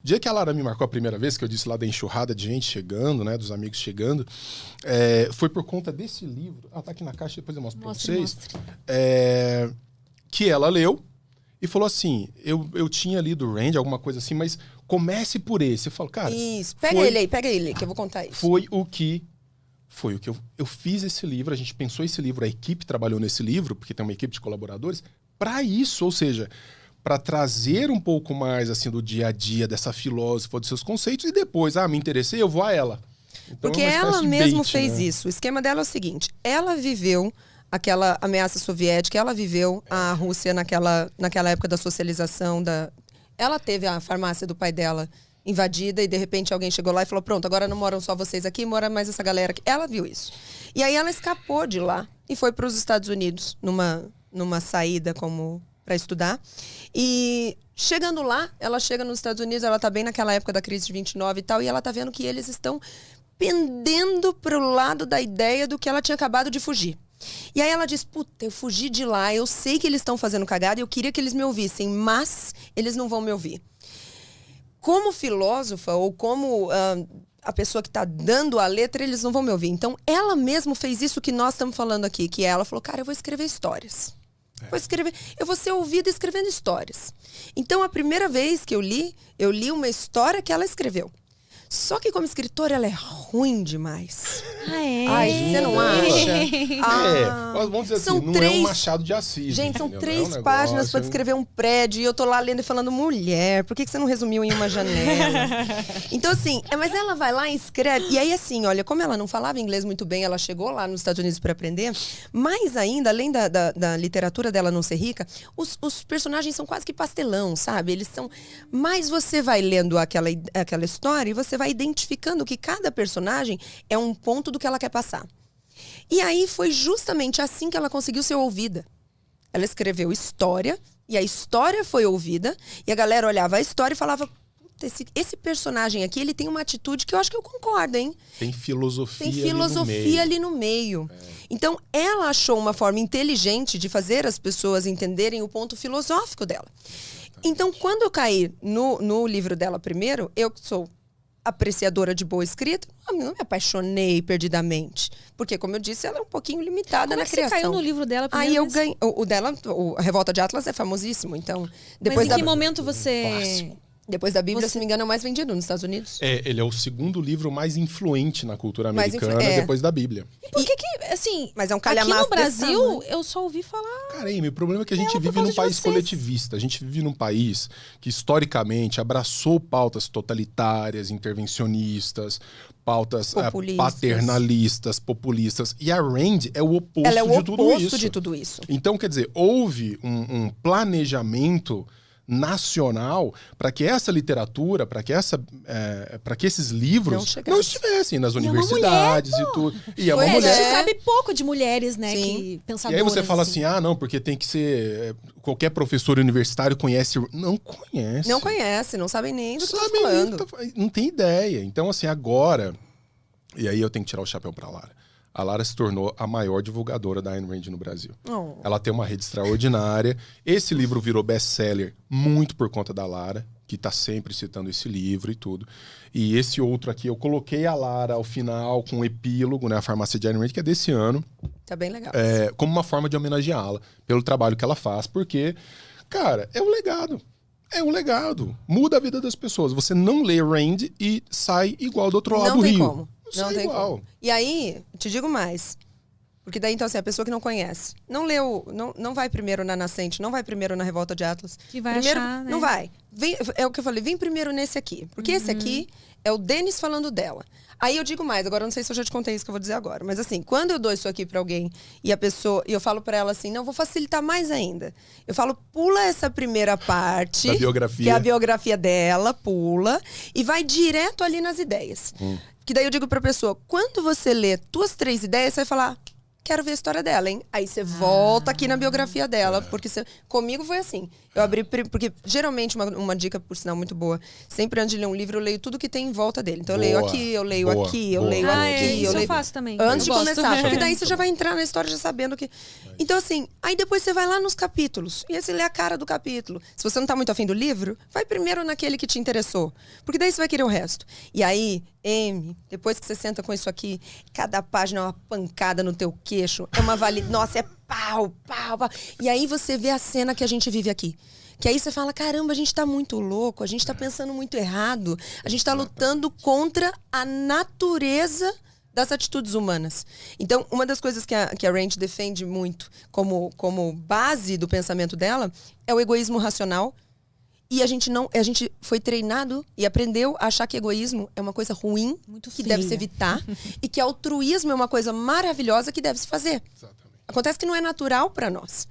dia que a Lara me marcou a primeira vez, que eu disse lá da enxurrada de gente chegando, né? Dos amigos chegando, foi por conta desse livro. Tá aqui na caixa, depois eu mostro pra vocês. Que ela leu e falou assim, eu tinha lido o Rand, alguma coisa assim, mas comece por esse. Eu falo, cara... Isso, pega ele aí, que eu vou contar isso. Foi o que eu fiz esse livro, a gente pensou esse livro, a equipe trabalhou nesse livro, porque tem uma equipe de colaboradores, para isso, ou seja, para trazer um pouco mais assim do dia a dia dessa filósofa, dos seus conceitos, e depois, me interessei, eu vou a ela. Então, porque ela mesmo fez isso. O esquema dela é o seguinte, ela viveu aquela ameaça soviética, ela viveu a Rússia naquela época da socialização, ela teve a farmácia do pai dela invadida e de repente alguém chegou lá e falou, pronto, agora não moram só vocês aqui, mora mais essa galera aqui. Ela viu isso. E aí ela escapou de lá e foi para os Estados Unidos numa saída para estudar. E chegando lá, ela chega nos Estados Unidos, ela tá bem naquela época da crise de 29 e tal, e ela tá vendo que eles estão pendendo pro lado da ideia do que ela tinha acabado de fugir. E aí ela diz, puta, eu fugi de lá, eu sei que eles estão fazendo cagada e eu queria que eles me ouvissem, mas eles não vão me ouvir. Como filósofa, ou como a pessoa que está dando a letra, eles não vão me ouvir. Então, ela mesma fez isso que nós estamos falando aqui, que ela falou, cara, eu vou escrever histórias. Eu vou ser ouvida escrevendo histórias. Então, a primeira vez que eu li uma história que ela escreveu. Só que como escritora, ela é ruim demais. Ai, você não acha? Vamos dizer assim, não é um Machado de Assis. Gente, são 3 páginas para descrever um prédio e eu tô lá lendo e falando, mulher, por que você não resumiu em uma janela? Então, assim, mas ela vai lá e escreve. E aí, assim, olha, como ela não falava inglês muito bem, ela chegou lá nos Estados Unidos para aprender, mais ainda, além da literatura dela não ser rica, os personagens são quase que pastelão, sabe? Eles são... Mas você vai lendo aquela história e você vai identificando que cada personagem é um ponto do que ela quer passar. E aí foi justamente assim que ela conseguiu ser ouvida. Ela escreveu história, e a história foi ouvida, e a galera olhava a história e falava, puta, esse personagem aqui, ele tem uma atitude que eu acho que eu concordo, hein? Tem filosofia ali no meio. Então, ela achou uma forma inteligente de fazer as pessoas entenderem o ponto filosófico dela. Então, quando eu caí no livro dela primeiro, eu sou apreciadora de boa escrita, não me apaixonei perdidamente. Porque, como eu disse, ela é um pouquinho limitada na criação. Você caiu no livro dela primeiro? Aí eu ganhei. A Revolta de Atlas é famosíssimo, então... Mas em que momento você... Depois da Bíblia, se não me engano, é o mais vendido nos Estados Unidos. Ele é o segundo livro mais influente na cultura americana depois da Bíblia. E por que, assim, mas é um aqui no Brasil, eu só ouvi falar... Cara, Amy, o problema é que a gente vive num país coletivista. A gente vive num país que, historicamente, abraçou pautas totalitárias, intervencionistas, pautas paternalistas, populistas. E a Rand é o oposto de tudo isso. Então, quer dizer, houve um planejamento nacional para que essa literatura, para que esses livros não estivessem nas universidades e tudo. E é uma mulher. A gente sabe pouco de mulheres, né, que pensadoras. E aí você fala assim, não, porque tem que ser... Qualquer professor universitário conhece... Não conhece. Não conhece, não sabe nem do que tá falando. Não tem ideia. Então, assim, agora... E aí eu tenho que tirar o chapéu pra Lara. A Lara se tornou a maior divulgadora da Ayn Rand no Brasil. Ela tem uma rede extraordinária. Esse livro virou best-seller muito por conta da Lara, que está sempre citando esse livro e tudo. E esse outro aqui, eu coloquei a Lara ao final com um epílogo, né, a Farmácia de Ayn Rand, que é desse ano. Tá bem legal. Como uma forma de homenageá-la pelo trabalho que ela faz, porque, cara, é um legado. É um legado. Muda a vida das pessoas. Você não lê Rand e sai igual do outro lado do rio. Como. Não tem como. E aí, te digo mais. Porque daí, então, assim, a pessoa que não conhece, não leu, não vai primeiro na Nascente, não vai primeiro na Revolta de Atlas. Que vai primeiro, achar, né? Não vai. É o que eu falei, vem primeiro nesse aqui. Porque esse aqui é o Denis falando dela. Aí eu digo mais, agora eu não sei se eu já te contei isso que eu vou dizer agora. Mas assim, quando eu dou isso aqui pra alguém e eu falo pra ela assim, não, vou facilitar mais ainda. Eu falo, pula essa primeira parte. Da biografia. Que é a biografia dela, pula. E vai direto ali nas ideias. Que daí eu digo pra pessoa, quando você lê tuas 3 ideias, você vai falar, quero ver a história dela, hein? Aí você volta aqui na biografia dela, porque comigo foi assim. Eu abri, porque geralmente, uma dica, por sinal, muito boa, sempre antes de ler um livro, eu leio tudo que tem em volta dele. Então eu leio aqui, eu leio aqui, eu leio aqui. Eu faço também. Antes de começar, porque daí você já vai entrar na história já sabendo que... Então assim, aí depois você vai lá nos capítulos, e aí você lê a cara do capítulo. Se você não tá muito afim do livro, vai primeiro naquele que te interessou, porque daí você vai querer o resto. E aí, depois que você senta com isso aqui, cada página é uma pancada no teu queixo, é uma nossa, é pau. E aí você vê a cena que a gente vive aqui. Que aí você fala, caramba, a gente tá muito louco, a gente tá pensando muito errado, a gente tá lutando contra a natureza das atitudes humanas. Então, uma das coisas que a Rand defende muito como base do pensamento dela é o egoísmo racional. E a gente foi treinado e aprendeu a achar que egoísmo é uma coisa ruim, muito que deve se evitar, e que altruísmo é uma coisa maravilhosa que deve se fazer. Exatamente. Acontece que não é natural para nós.